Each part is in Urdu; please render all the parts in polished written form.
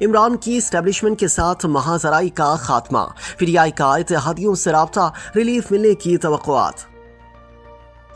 عمران کی اسٹیبلشمنٹ کے ساتھ مہاجرائی کا خاتمہ، پی ٹی آئی کا اتحادیوں سے رابطہ، ریلیف ملنے کی توقعات۔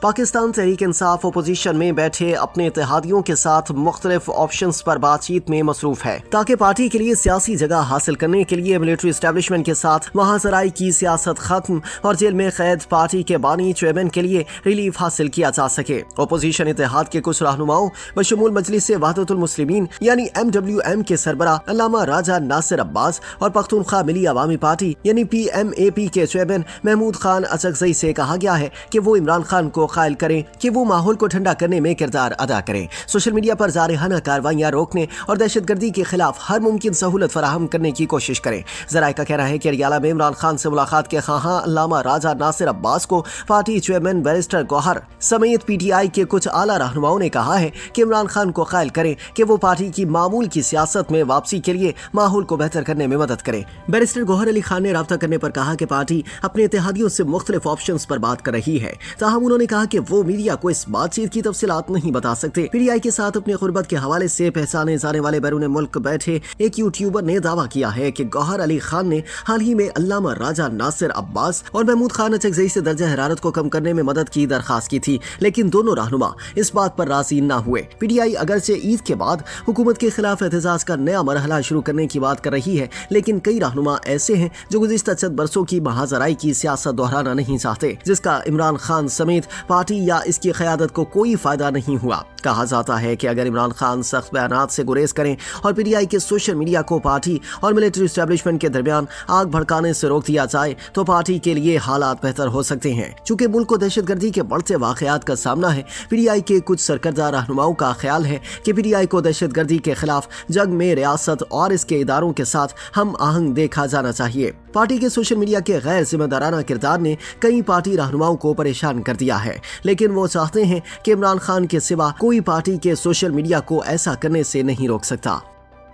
پاکستان تحریک انصاف اپوزیشن میں بیٹھے اپنے اتحادیوں کے ساتھ مختلف آپشنز پر بات چیت میں مصروف ہے تاکہ پارٹی کے لیے سیاسی جگہ حاصل کرنے کے لیے ملٹری اسٹیبلشمنٹ کے ساتھ مہاجرائی کی سیاست ختم اور جیل میں قید پارٹی کے بانی چیئرمین کے لیے ریلیف حاصل کیا جا سکے۔ اپوزیشن اتحاد کے کچھ رہنماؤں بشمول مجلس وحدت المسلمین یعنی MWM کے سربراہ علامہ راجہ ناصر عباس اور پختونخوا ملی عوامی پارٹی یعنی PMAP کے چیئرمین محمود خان اچکزئی سے کہا گیا ہے کہ وہ عمران خان کو قائل کریں کہ وہ ماحول کو ٹھنڈا کرنے میں کردار ادا کریں، سوشل میڈیا پر جارحانہ کارروائیاں روکنے اور دہشت گردی کے خلاف ہر ممکن سہولت فراہم کرنے کی کوشش کریں۔ ذرائع کا کہنا ہے کہ اڈیالہ میں عمران خان سے ملاقات کے خواہاں علامہ راجہ ناصر عباس کو پارٹی چیئرمین بیرسٹر گوہر سمیت PTI کے کچھ اعلیٰ رہنماؤں نے کہا ہے کہ عمران خان کو قائل کریں کہ وہ پارٹی کی معمول کی سیاست میں واپسی کے لیے ماحول کو بہتر کرنے میں مدد کریں۔ بیرسٹر گوہر علی خان نے رابطہ کرنے پر کہا کہ پارٹی اپنے اتحادیوں سے مختلف آپشنز پر بات کر رہی ہے، تاہم انہوں نے کہا کہ وہ میڈیا کو اس بات چیت کی تفصیلات نہیں بتا سکتے۔ PTI کے ساتھ اپنے غربت کے حوالے سے پہچانے جانے والے بیرون ملک بیٹھے ایک یوٹیوبر نے دعویٰ کیا ہے کہ گوہر علی خان نے حال ہی میں علامہ راجہ ناصر عباس اور محمود خان اچکزئی سے درجہ حرارت کو کم کرنے میں مدد کی درخواست کی تھی، لیکن دونوں رہنما اس بات پر راضی نہ ہوئے۔ PTI اگرچہ عید کے بعد حکومت کے خلاف احتجاج کا نیا مرحلہ شروع کرنے کی بات کر رہی ہے، لیکن کئی رہنما ایسے ہیں جو گزشتہ چند برسوں کی مہاجرائی کی سیاست دہرانا نہیں چاہتے، جس کا عمران خان سمیت پارٹی یا اس کی قیادت کو کوئی فائدہ نہیں ہوا۔ کہا جاتا ہے کہ اگر عمران خان سخت بیانات سے گریز کریں اور PTI کے سوشل میڈیا کو پارٹی اور ملٹری اسٹیبلشمنٹ کے درمیان آگ بھڑکانے سے روک دیا جائے تو پارٹی کے لیے حالات بہتر ہو سکتے ہیں۔ چونکہ ملک کو دہشت گردی کے بڑھتے واقعات کا سامنا ہے، PTI کے کچھ سرکردہ رہنماؤں کا خیال ہے کہ PTI کو دہشت گردی کے خلاف جنگ میں ریاست اور اس کے اداروں کے ساتھ ہم آہنگ دیکھا جانا چاہیے۔ پارٹی کے سوشل میڈیا کے غیر ذمہ دارانہ کردار نے کئی پارٹی رہنماؤں کو پریشان کر دیا ہے، لیکن وہ چاہتے ہیں کہ عمران خان کے سوا کوئی پارٹی کے سوشل میڈیا کو ایسا کرنے سے نہیں روک سکتا۔